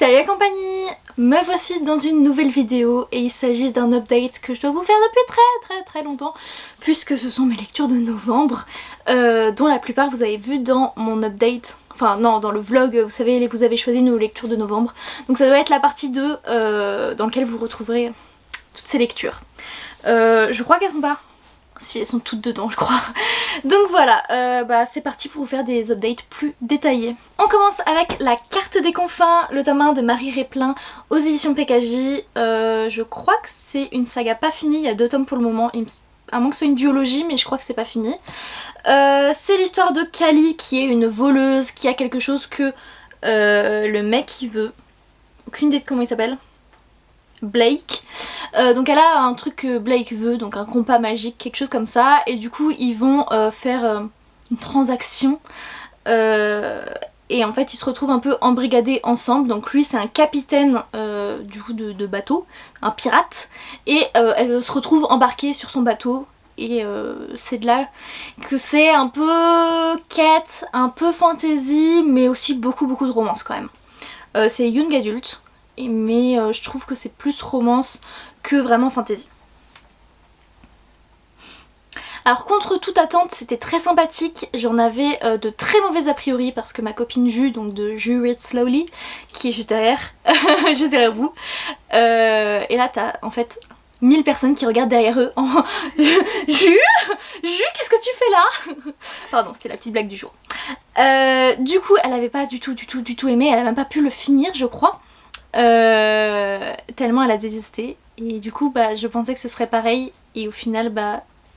Salut la compagnie, me voici dans une nouvelle vidéo et il s'agit d'un update que je dois vous faire depuis très longtemps puisque ce sont mes lectures de novembre dont la plupart vous avez vu dans mon update, enfin non, dans le vlog, vous savez, vous avez choisi nos lectures de novembre, donc ça doit être la partie 2 dans laquelle vous retrouverez toutes ces lectures. Je crois qu'elles sont pas... Si, elles sont toutes dedans je crois. Donc voilà, c'est parti pour vous faire des updates plus détaillés. On commence avec La Carte des Confins, le tome 1 de Marie Replin aux éditions PKJ. Je crois que c'est une saga pas finie, il y a 2 tomes pour le moment, à moins que ce soit une duologie, mais je crois que c'est pas fini. C'est l'histoire de Kali qui est une voleuse, qui a quelque chose que le mec il veut. Aucune idée de comment il s'appelle. Blake. Donc elle a un truc que Blake veut, donc un compas magique, quelque chose comme ça, et du coup ils vont faire une transaction et en fait ils se retrouvent un peu embrigadés ensemble. Donc lui c'est un capitaine du coup de bateau, un pirate, et elle se retrouve embarquée sur son bateau. Et c'est de là que c'est un peu quête, un peu fantasy, mais aussi beaucoup de romance quand même. C'est young adulte, mais je trouve que c'est plus romance que vraiment fantasy. Alors contre toute attente c'était très sympathique, j'en avais de très mauvais a priori parce que ma copine Ju, donc de Ju Read Slowly, qui est juste derrière, juste derrière vous, et là t'as en fait 1000 personnes qui regardent derrière eux en Ju, qu'est-ce que tu fais là? Pardon, c'était la petite blague du jour. Du coup elle avait pas du tout aimé, elle a même pas pu le finir je crois. Tellement elle a détesté, et du coup je pensais que ce serait pareil, et au final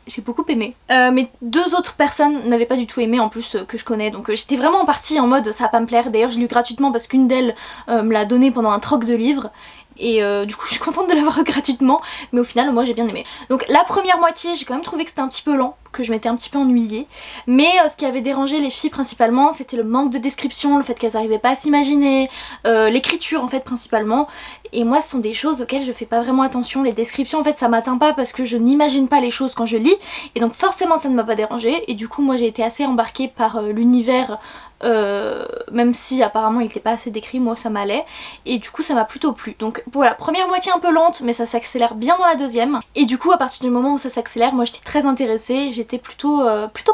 j'ai beaucoup aimé. Mais 2 autres personnes n'avaient pas du tout aimé en plus que je connais, donc j'étais vraiment partie en mode ça va pas me plaire. D'ailleurs je l'ai lu gratuitement parce qu'une d'elles me l'a donné pendant un troc de livres. Et du coup je suis contente de l'avoir gratuitement, mais au final moi j'ai bien aimé. Donc la première moitié j'ai quand même trouvé que c'était un petit peu lent, que je m'étais un petit peu ennuyée. Mais ce qui avait dérangé les filles principalement c'était le manque de description, le fait qu'elles n'arrivaient pas à s'imaginer, l'écriture en fait principalement. Et moi ce sont des choses auxquelles je fais pas vraiment attention, les descriptions en fait ça m'atteint pas parce que je n'imagine pas les choses quand je lis. Et donc forcément ça ne m'a pas dérangée, et du coup moi j'ai été assez embarquée par l'univers. Même si apparemment il n'était pas assez décrit, moi ça m'allait, et du coup ça m'a plutôt plu. Donc voilà, première moitié un peu lente mais ça s'accélère bien dans la deuxième, et du coup à partir du moment où ça s'accélère moi j'étais très intéressée, j'étais plutôt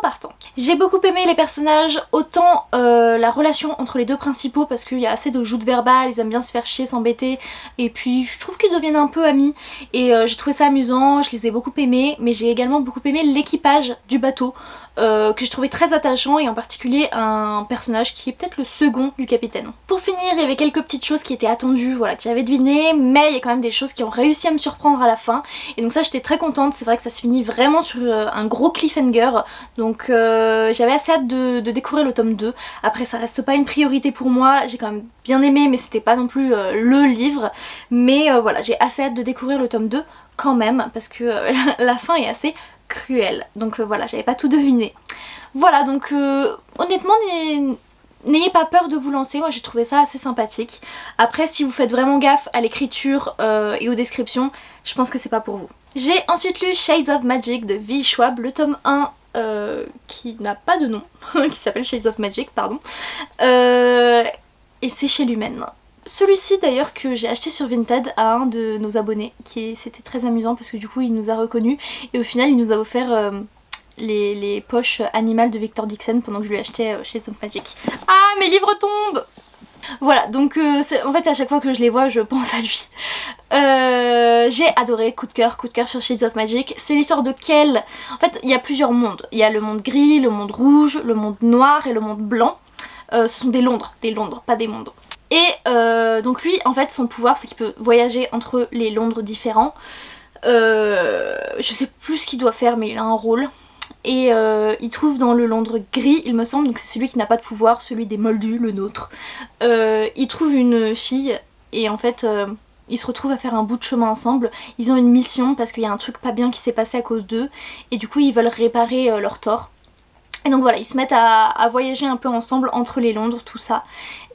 partante. J'ai beaucoup aimé les personnages, autant la relation entre les 2 principaux parce qu'il y a assez de joutes verbales, ils aiment bien se faire chier, s'embêter, et puis je trouve qu'ils deviennent un peu amis, et j'ai trouvé ça amusant, je les ai beaucoup aimés. Mais j'ai également beaucoup aimé l'équipage du bateau, que je trouvais très attachant, et en particulier un personnage qui est peut-être le second du capitaine. Pour finir, il y avait quelques petites choses qui étaient attendues, voilà, que j'avais devinées, mais il y a quand même des choses qui ont réussi à me surprendre à la fin, et donc ça j'étais très contente. C'est vrai que ça se finit vraiment sur un gros cliffhanger, donc j'avais assez hâte de découvrir le tome 2. Après ça reste pas une priorité pour moi, j'ai quand même bien aimé mais c'était pas non plus le livre, mais voilà, j'ai assez hâte de découvrir le tome 2 quand même, parce que la fin est assez cruelle. Donc voilà, j'avais pas tout deviné. Voilà, donc honnêtement n'ayez pas peur de vous lancer, moi j'ai trouvé ça assez sympathique. Après si vous faites vraiment gaffe à l'écriture et aux descriptions, je pense que c'est pas pour vous. J'ai ensuite lu Shades of Magic de V. Schwab, le tome 1 qui n'a pas de nom, qui s'appelle Shades of Magic, pardon. Et c'est chez Lumen. Celui-ci d'ailleurs que j'ai acheté sur Vinted à un de nos abonnés, c'était très amusant parce que du coup il nous a reconnus, et au final il nous a offert les poches animales de Victor Dixon pendant que je lui achetais chez Shades of Magic. Ah, mes livres tombent! Voilà, donc en fait à chaque fois que je les vois je pense à lui. J'ai adoré, coup de cœur sur Shades of Magic. C'est l'histoire de Kel. En fait il y a plusieurs mondes, il y a le monde gris, le monde rouge, le monde noir et le monde blanc. Ce sont des Londres, pas des mondes. Et donc lui en fait son pouvoir c'est qu'il peut voyager entre les Londres différents. Je sais plus ce qu'il doit faire mais il a un rôle. Et il trouve dans le Londres gris il me semble, donc c'est celui qui n'a pas de pouvoir, celui des Moldus, le nôtre. Il trouve une fille et en fait ils se retrouvent à faire un bout de chemin ensemble. Ils ont une mission parce qu'il y a un truc pas bien qui s'est passé à cause d'eux, et du coup ils veulent réparer leur tort. Et donc voilà, ils se mettent à voyager un peu ensemble entre les Londres, tout ça.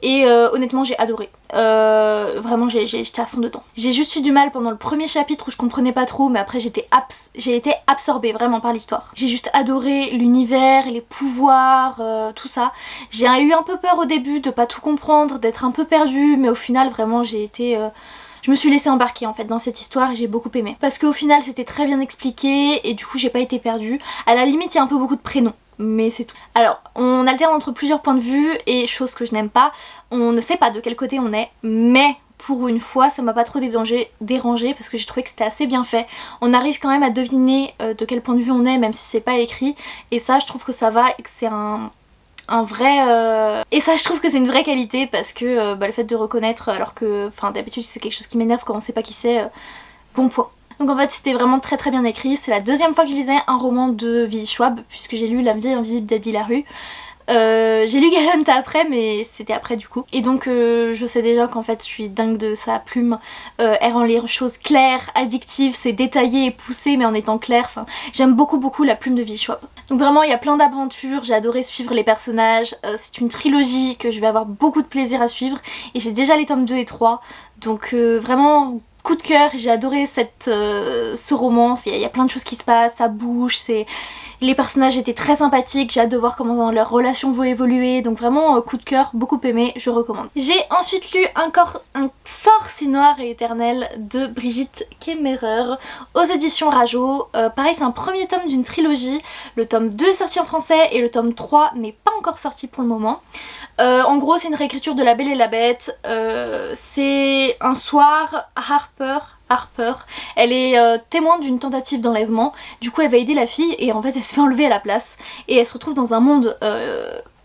Et honnêtement j'ai adoré. Vraiment j'étais à fond dedans. J'ai juste eu du mal pendant le premier chapitre où je comprenais pas trop, mais après j'ai été absorbée vraiment par l'histoire. J'ai juste adoré l'univers, les pouvoirs, tout ça. J'ai eu un peu peur au début de pas tout comprendre, d'être un peu perdue, mais au final vraiment je me suis laissée embarquer en fait dans cette histoire et j'ai beaucoup aimé. Parce qu'au final c'était très bien expliqué et du coup j'ai pas été perdue. À la limite il y a un peu beaucoup de prénoms, mais c'est tout. Alors on alterne entre plusieurs points de vue et chose que je n'aime pas, on ne sait pas de quel côté on est, mais pour une fois ça m'a pas trop dérangé parce que j'ai trouvé que c'était assez bien fait. On arrive quand même à deviner de quel point de vue on est même si c'est pas écrit, et ça je trouve que ça va et que c'est un vrai et ça je trouve que c'est une vraie qualité parce que le fait de reconnaître alors que enfin d'habitude c'est quelque chose qui m'énerve quand on sait pas qui c'est, bon point. Donc en fait c'était vraiment très très bien écrit. C'est la deuxième fois que je lisais un roman de V. Schwab puisque j'ai lu L'âme vieille invisible d'Eddie Larue. J'ai lu Galante après mais c'était après du coup. Et donc je sais déjà qu'en fait je suis dingue de sa plume. Elle rend les choses claires, addictives, c'est détaillé et poussé mais en étant clair. Enfin, j'aime beaucoup la plume de V. Schwab. Donc vraiment il y a plein d'aventures, j'ai adoré suivre les personnages. C'est une trilogie que je vais avoir beaucoup de plaisir à suivre et j'ai déjà les tomes 2 et 3. Donc vraiment coup de cœur, j'ai adoré ce roman. Il y a plein de choses qui se passent, ça bouge, les personnages étaient très sympathiques, j'ai hâte de voir comment leur relation va évoluer, donc vraiment coup de cœur, beaucoup aimé, je recommande. J'ai ensuite lu encore un sort si noir et éternel de Brigitte Kemmerer aux éditions Rajo. Pareil c'est un premier tome d'une trilogie, le tome 2 est sorti en français et le tome 3 n'est pas encore sorti pour le moment. En gros c'est une réécriture de La Belle et la Bête, c'est un soir Harper, elle est témoin d'une tentative d'enlèvement, du coup elle va aider la fille et en fait elle se fait enlever à la place et elle se retrouve dans un monde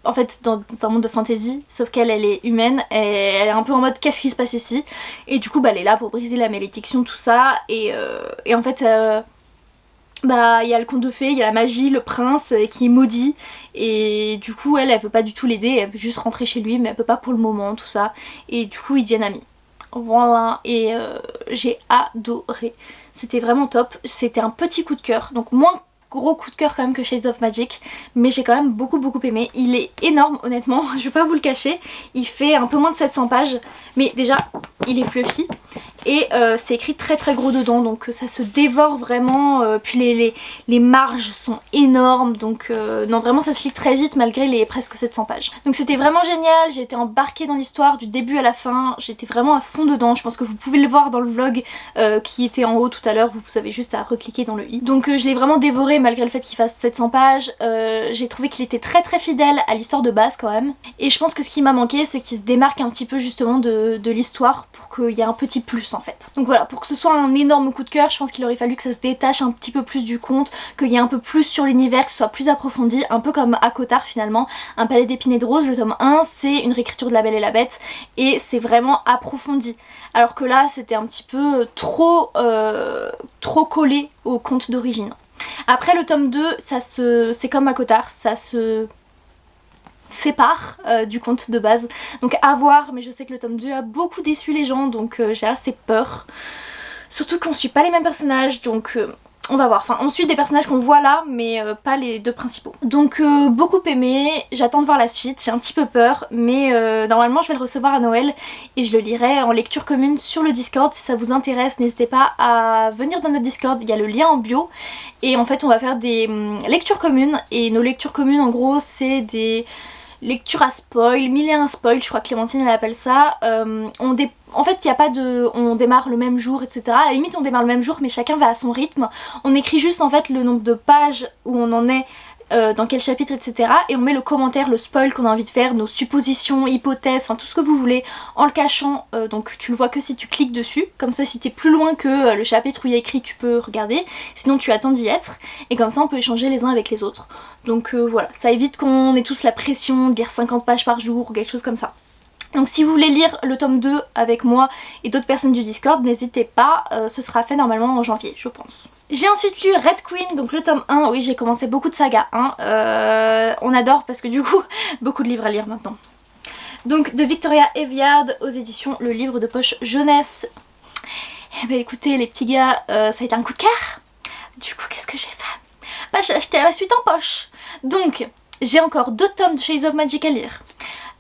en fait dans un monde de fantasy, sauf qu'elle est humaine et elle est un peu en mode qu'est-ce qui se passe ici, et du coup elle est là pour briser la malédiction, tout ça, et en fait il y a le conte de fées, il y a la magie, le prince qui est maudit et du coup elle veut pas du tout l'aider, elle veut juste rentrer chez lui mais elle peut pas pour le moment, tout ça, et du coup ils deviennent amis. Voilà, et j'ai adoré, c'était vraiment top, c'était un petit coup de cœur, donc moins gros coup de cœur quand même que Shades of Magic, mais j'ai quand même beaucoup aimé. Il est énorme honnêtement, je vais pas vous le cacher, il fait un peu moins de 700 pages, mais déjà il est fluffy et c'est écrit très gros dedans, donc ça se dévore vraiment, puis les marges sont énormes, donc non vraiment ça se lit très vite malgré les presque 700 pages. Donc c'était vraiment génial, j'ai été embarquée dans l'histoire du début à la fin, j'étais vraiment à fond dedans, je pense que vous pouvez le voir dans le vlog qui était en haut tout à l'heure, vous avez juste à recliquer dans le i. Donc je l'ai vraiment dévoré malgré le fait qu'il fasse 700 pages, j'ai trouvé qu'il était très fidèle à l'histoire de base quand même, et je pense que ce qui m'a manqué c'est qu'il se démarque un petit peu justement de l'histoire pour qu'il y ait un petit plus en fait. Donc voilà, pour que ce soit un énorme coup de cœur, je pense qu'il aurait fallu que ça se détache un petit peu plus du conte, qu'il y ait un peu plus sur l'univers, que ce soit plus approfondi, un peu comme ACOTAR finalement. Un palais d'épines et de roses, le tome 1, c'est une réécriture de La Belle et la Bête et c'est vraiment approfondi. Alors que là, c'était un petit peu trop collé au conte d'origine. Après le tome 2, c'est comme ACOTAR, ça se sépare du conte de base, donc à voir, mais je sais que le tome 2 a beaucoup déçu les gens, donc j'ai assez peur, surtout qu'on suit pas les mêmes personnages, donc on va voir. Enfin on suit des personnages qu'on voit là mais pas les deux principaux, donc beaucoup aimé, j'attends de voir la suite, j'ai un petit peu peur, mais normalement je vais le recevoir à Noël et je le lirai en lecture commune sur le Discord. Si ça vous intéresse, n'hésitez pas à venir dans notre Discord, il y a le lien en bio, et en fait on va faire des lectures communes, et nos lectures communes en gros c'est des lecture à spoil, 1001 spoil, je crois que Clémentine elle appelle ça. En fait il n'y a pas de on démarre le même jour, etc. À la limite on démarre le même jour mais chacun va à son rythme. On écrit juste en fait le nombre de pages où on en est, dans quel chapitre, etc. Et on met le commentaire, le spoil qu'on a envie de faire, nos suppositions, hypothèses, enfin tout ce que vous voulez, en le cachant, donc tu le vois que si tu cliques dessus, comme ça si t'es plus loin que le chapitre où il y a écrit tu peux regarder, sinon tu attends d'y être, et comme ça on peut échanger les uns avec les autres. Donc voilà, ça évite qu'on ait tous la pression de lire 50 pages par jour ou quelque chose comme ça. Donc si vous voulez lire le tome 2 avec moi et d'autres personnes du Discord, n'hésitez pas, ce sera fait normalement en janvier je pense. J'ai ensuite lu Red Queen, donc le tome 1, oui j'ai commencé beaucoup de sagas 1, on adore parce que du coup beaucoup de livres à lire maintenant. Donc de Victoria Aveyard aux éditions Le Livre de Poche Jeunesse. Eh ben écoutez les petits gars, ça a été un coup de cœur. Du coup qu'est-ce que j'ai fait? Bah j'ai acheté la suite en poche. Donc J'ai encore 2 tomes de Shades of Magic à lire.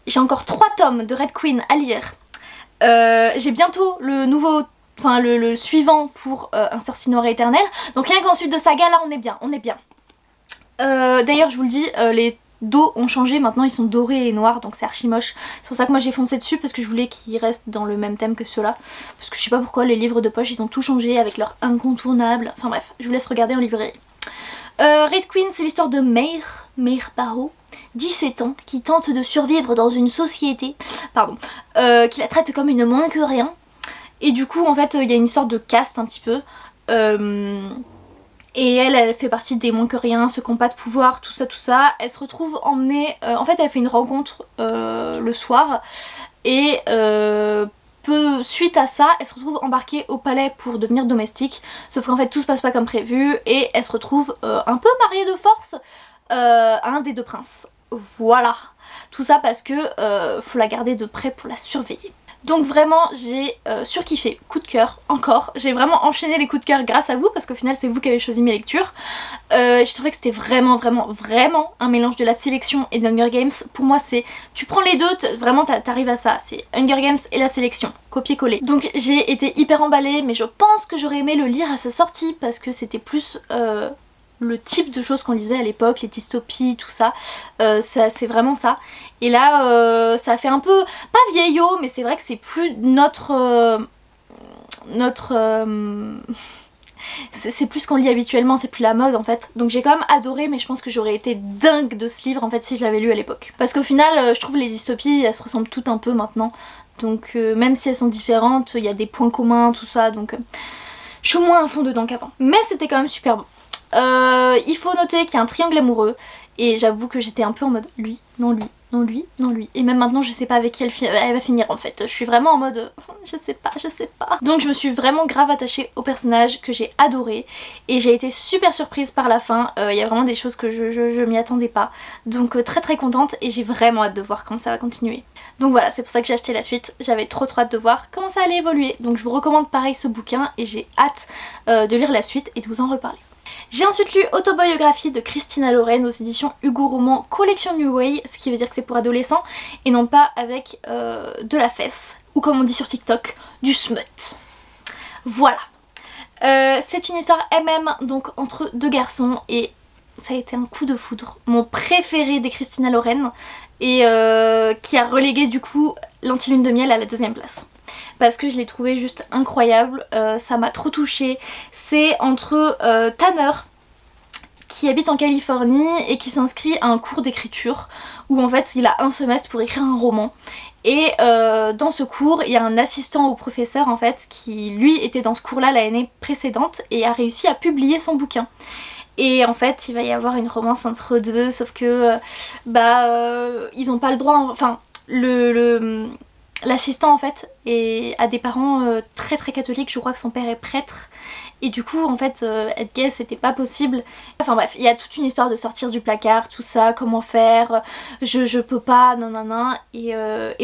J'ai encore 3 tomes de Red Queen à lire. J'ai bientôt le nouveau, enfin le suivant pour Un sorcier noir et éternel. Donc rien qu'en suite de saga, là on est bien, on est bien. D'ailleurs je vous le dis, les dos ont changé, maintenant ils sont dorés et noirs, donc c'est archi moche. C'est pour ça que moi j'ai foncé dessus, parce que je voulais qu'ils restent dans le même thème que ceux-là. Parce que je sais pas pourquoi les livres de poche ils ont tout changé avec leur incontournable. Enfin bref, je vous laisse regarder en librairie. Red Queen, c'est l'histoire de Meir Barrow, 17 ans, qui tente de survivre dans une société, qui la traite comme une moins que rien. Et du coup en fait il y a une histoire de caste un petit peu. Et elle fait partie des moins que rien, ceux qui n'ont pas de pouvoir, tout ça. Elle se retrouve emmenée... en fait, elle fait une rencontre le soir. Et suite à ça, elle se retrouve embarquée au palais pour devenir domestique. Sauf qu'en fait, tout se passe pas comme prévu. Et elle se retrouve un peu mariée de force à un des 2 princes. Voilà. Tout ça parce que faut la garder de près pour la surveiller. Donc vraiment j'ai surkiffé, coup de cœur, encore. J'ai vraiment enchaîné les coups de cœur grâce à vous, parce qu'au final c'est vous qui avez choisi mes lectures. J'ai trouvé que c'était vraiment un mélange de la sélection et d'Hunger Games. Pour moi c'est, tu prends les deux, vraiment t'arrives à ça, c'est Hunger Games et la sélection, copier-coller. Donc j'ai été hyper emballée, mais je pense que j'aurais aimé le lire à sa sortie, parce que c'était plus... le type de choses qu'on lisait à l'époque, les dystopies, tout ça, c'est vraiment ça. Et là, ça fait un peu, pas vieillot, mais c'est vrai que c'est plus c'est plus ce qu'on lit habituellement, c'est plus la mode en fait. Donc j'ai quand même adoré, mais je pense que j'aurais été dingue de ce livre en fait si je l'avais lu à l'époque. Parce qu'au final, je trouve les dystopies, elles se ressemblent toutes un peu maintenant. Donc même si elles sont différentes, il y a des points communs, tout ça, donc je suis moins à fond dedans qu'avant. Mais c'était quand même super bon. Il faut noter qu'il y a un triangle amoureux et j'avoue que j'étais un peu en mode lui, non lui, non lui, non lui. Et même maintenant je sais pas avec qui elle va finir en fait. Je suis vraiment en mode je sais pas. Donc je me suis vraiment grave attachée au personnage que j'ai adoré et j'ai été super surprise par la fin. Il y a vraiment des choses que je m'y attendais pas. Donc très contente et j'ai vraiment hâte de voir comment ça va continuer. Donc voilà, c'est pour ça que j'ai acheté la suite. J'avais trop hâte de voir comment ça allait évoluer. Donc je vous recommande pareil ce bouquin et j'ai hâte de lire la suite et de vous en reparler. J'ai ensuite lu Autobiographie de Christina Lauren aux éditions Hugo Roman Collection New Way, ce qui veut dire que c'est pour adolescents et non pas avec de la fesse, ou comme on dit sur TikTok, du smut. Voilà. C'est une histoire MM, donc entre 2 garçons, et ça a été un coup de foudre. Mon préféré des Christina Lauren, et qui a relégué du coup L'Antilune de Miel à la 2e place. Parce que je l'ai trouvé juste incroyable, ça m'a trop touchée. C'est entre Tanner, qui habite en Californie et qui s'inscrit à un cours d'écriture, où en fait il a un semestre pour écrire un roman. Et dans ce cours, il y a un assistant au professeur en fait, qui lui était dans ce cours là l'année précédente et a réussi à publier son bouquin. Et en fait il va y avoir une romance entre deux, sauf que ils ont pas le droit, enfin l'assistant en fait a des parents très catholiques, je crois que son père est prêtre et du coup en fait être gay c'était pas possible. Enfin bref, il y a toute une histoire de sortir du placard, tout ça, comment faire, je peux pas, nanana. Et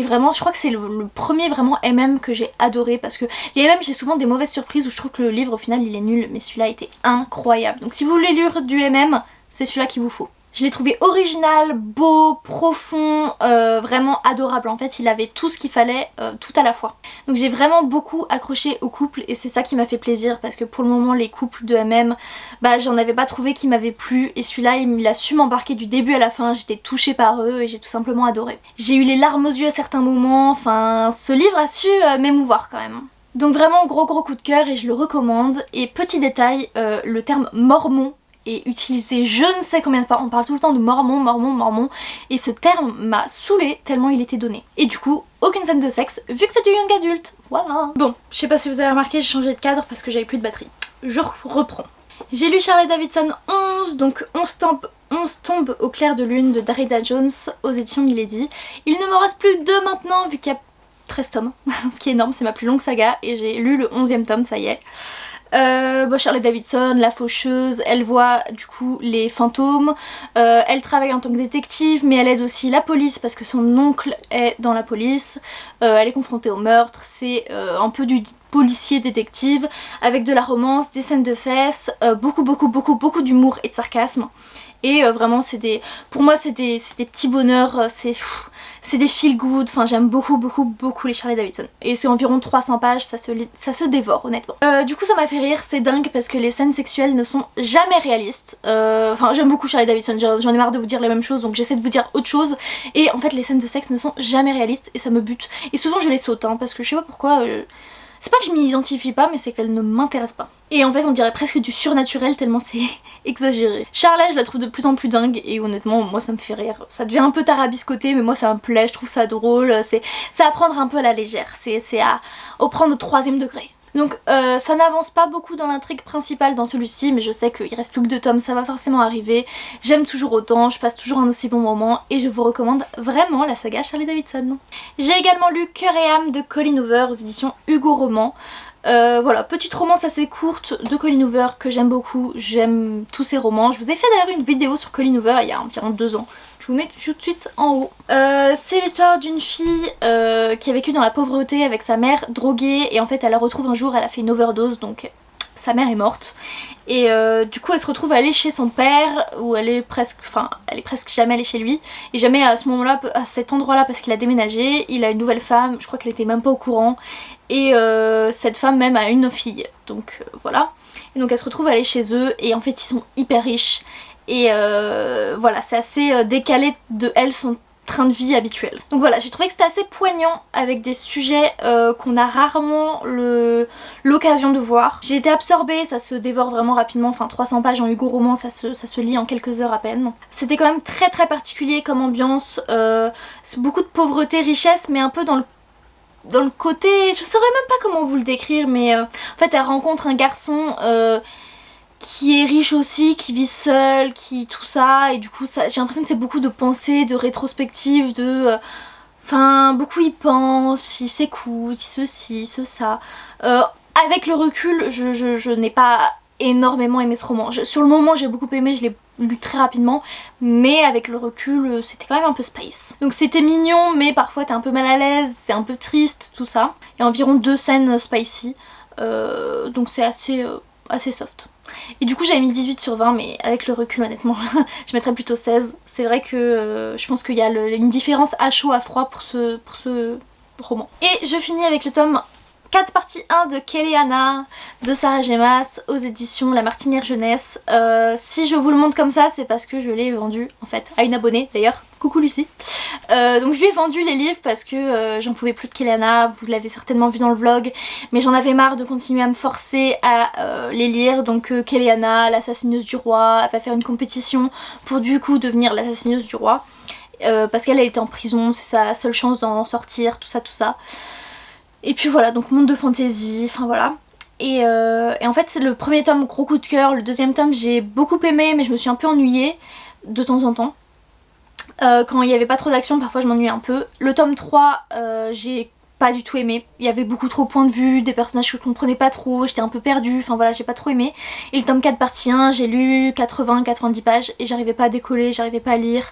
vraiment je crois que c'est le premier vraiment MM que j'ai adoré, parce que les MM j'ai souvent des mauvaises surprises où je trouve que le livre au final il est nul, mais celui-là était incroyable. Donc si vous voulez lire du MM, c'est celui-là qu'il vous faut. Je l'ai trouvé original, beau, profond, vraiment adorable. En fait, il avait tout ce qu'il fallait, tout à la fois. Donc j'ai vraiment beaucoup accroché au couple et c'est ça qui m'a fait plaisir, parce que pour le moment, les couples de MM, j'en avais pas trouvé qui m'avaient plu. Et celui-là, il a su m'embarquer du début à la fin. J'étais touchée par eux et j'ai tout simplement adoré. J'ai eu les larmes aux yeux à certains moments. Enfin, ce livre a su m'émouvoir quand même. Donc vraiment gros coup de cœur et je le recommande. Et petit détail, le terme mormon et utilisé je ne sais combien de fois, on parle tout le temps de mormon, et ce terme m'a saoulée tellement il était donné. Et du coup, aucune scène de sexe, vu que c'est du young adulte, voilà. Bon, je sais pas si vous avez remarqué, j'ai changé de cadre parce que j'avais plus de batterie. Je reprends. J'ai lu Charlotte Davidson 11, donc 11 tombes au clair de lune de Darida Jones aux éditions Milady. Il ne me reste plus que 2 maintenant, vu qu'il y a 13 tomes, ce qui est énorme, c'est ma plus longue saga, et j'ai lu le 11e tome, ça y est. Charlotte Davidson, la faucheuse, elle voit du coup les fantômes, elle travaille en tant que détective mais elle aide aussi la police parce que son oncle est dans la police, elle est confrontée au meurtre, c'est un peu du policier détective avec de la romance, des scènes de fesses, beaucoup d'humour et de sarcasme. Et vraiment pour moi c'est des petits bonheurs, c'est des feel good, enfin j'aime beaucoup les Charlie Davidson. Et c'est environ 300 pages, ça se dévore honnêtement. Du coup ça m'a fait rire, c'est dingue parce que les scènes sexuelles ne sont jamais réalistes. Enfin j'aime beaucoup Charlie Davidson, j'en ai marre de vous dire les mêmes choses donc j'essaie de vous dire autre chose. Et en fait les scènes de sexe ne sont jamais réalistes et ça me bute. Et souvent je les saute hein, parce que je sais pas pourquoi... C'est pas que je m'y identifie pas, mais c'est qu'elle ne m'intéresse pas. Et en fait on dirait presque du surnaturel tellement c'est exagéré. Charlotte je la trouve de plus en plus dingue et honnêtement moi ça me fait rire. Ça devient un peu tarabiscoté mais moi ça me plaît, je trouve ça drôle. C'est à prendre un peu à la légère, c'est à prendre au 3e degré. Donc ça n'avance pas beaucoup dans l'intrigue principale dans celui-ci, mais je sais qu'il reste plus que 2 tomes, ça va forcément arriver. J'aime toujours autant, je passe toujours un aussi bon moment et je vous recommande vraiment la saga Charlie Davidson. J'ai également lu Cœur et âme de Colleen Hoover aux éditions Hugo Roman. Voilà, petite romance assez courte de Colleen Hoover que j'aime beaucoup, j'aime tous ses romans. Je vous ai fait d'ailleurs une vidéo sur Colleen Hoover il y a environ 2 ans. Je vous mets tout de suite en haut. C'est l'histoire d'une fille qui a vécu dans la pauvreté avec sa mère droguée et en fait elle la retrouve un jour, elle a fait une overdose donc sa mère est morte. Et du coup elle se retrouve à aller chez son père où elle est presque jamais allée chez lui. Et jamais à ce moment-là, à cet endroit-là parce qu'il a déménagé, il a une nouvelle femme, je crois qu'elle était même pas au courant. Et cette femme même a une fille, donc voilà. Et donc elle se retrouve à aller chez eux et en fait ils sont hyper riches. Et voilà, c'est assez décalé de elle, son train de vie habituel. Donc voilà, j'ai trouvé que c'était assez poignant avec des sujets qu'on a rarement l'occasion de voir. J'ai été absorbée, ça se dévore vraiment rapidement, enfin 300 pages en Hugo Roman, ça se lit en quelques heures à peine. C'était quand même très particulier comme ambiance, c'est beaucoup de pauvreté, richesse, mais un peu dans le côté, je saurais même pas comment vous le décrire, mais en fait elle rencontre un garçon qui est riche aussi, qui vit seul, qui tout ça, et du coup j'ai l'impression que c'est beaucoup de pensées, de rétrospectives, enfin beaucoup y pensent, ils s'écoutent, ceci, ça. Avec le recul, je n'ai pas énormément aimé ce roman. Sur le moment j'ai beaucoup aimé, je l'ai lu très rapidement, mais avec le recul c'était quand même un peu space. Donc c'était mignon mais parfois t'es un peu mal à l'aise, c'est un peu triste tout ça. Il y a environ 2 scènes spicy, donc c'est assez soft. Et du coup j'avais mis 18 sur 20 mais avec le recul honnêtement je mettrais plutôt 16. C'est vrai que je pense qu'il y a une différence à chaud à froid pour ce roman. Et je finis avec le tome 4 partie 1 de Kéléana de Sarah Gemas aux éditions La Martinière Jeunesse. Si je vous le montre comme ça c'est parce que je l'ai vendu en fait à une abonnée d'ailleurs, coucou Lucie. Donc je lui ai vendu les livres parce que j'en pouvais plus de Kéléana, vous l'avez certainement vu dans le vlog, mais j'en avais marre de continuer à me forcer à les lire. Donc Kéléana, l'assassineuse du roi, elle va faire une compétition pour du coup devenir l'assassineuse du roi. Parce qu'elle a été en prison, c'est sa seule chance d'en sortir, tout ça. Et puis voilà, donc monde de fantaisie, enfin voilà. Et en fait c'est le premier tome gros coup de cœur, le deuxième tome j'ai beaucoup aimé mais je me suis un peu ennuyée de temps en temps. Quand il n'y avait pas trop d'action parfois je m'ennuyais un peu. Le tome 3 j'ai pas du tout aimé, il y avait beaucoup trop de points de vue, des personnages que je comprenais pas trop, j'étais un peu perdue, enfin voilà j'ai pas trop aimé. Et le tome 4 partie 1 j'ai lu 80-90 pages et j'arrivais pas à décoller, j'arrivais pas à lire.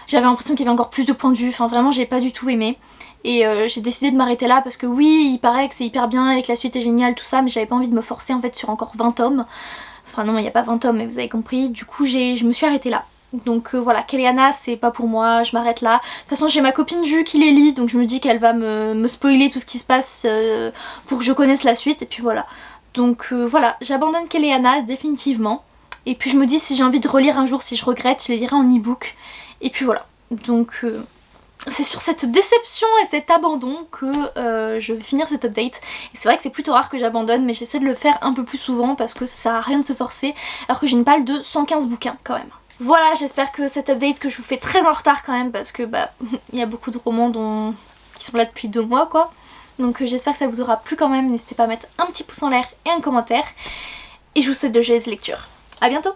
J'avais l'impression qu'il y avait encore plus de points de vue, enfin vraiment j'ai pas du tout aimé. Et j'ai décidé de m'arrêter là parce que oui il paraît que c'est hyper bien et que la suite est géniale tout ça, mais j'avais pas envie de me forcer en fait sur encore 20 tomes. Enfin non il n'y a pas 20 tomes mais vous avez compris, du coup je me suis arrêtée là. Donc voilà, Kéléana c'est pas pour moi, je m'arrête là. De toute façon j'ai ma copine Ju qui les lit donc je me dis qu'elle va me spoiler tout ce qui se passe pour que je connaisse la suite et puis voilà. Donc voilà, j'abandonne Kéléana définitivement. Et puis je me dis si j'ai envie de relire un jour, si je regrette, je les lirai en e-book. Et puis voilà, donc c'est sur cette déception et cet abandon que je vais finir cet update. Et c'est vrai que c'est plutôt rare que j'abandonne mais j'essaie de le faire un peu plus souvent parce que ça sert à rien de se forcer alors que j'ai une palle de 115 bouquins quand même. Voilà, j'espère que cet update que je vous fais très en retard quand même parce que bah il y a beaucoup de romans qui sont là depuis 2 mois quoi. Donc j'espère que ça vous aura plu quand même, n'hésitez pas à mettre un petit pouce en l'air et un commentaire. Et je vous souhaite de joyeuses lectures. A bientôt!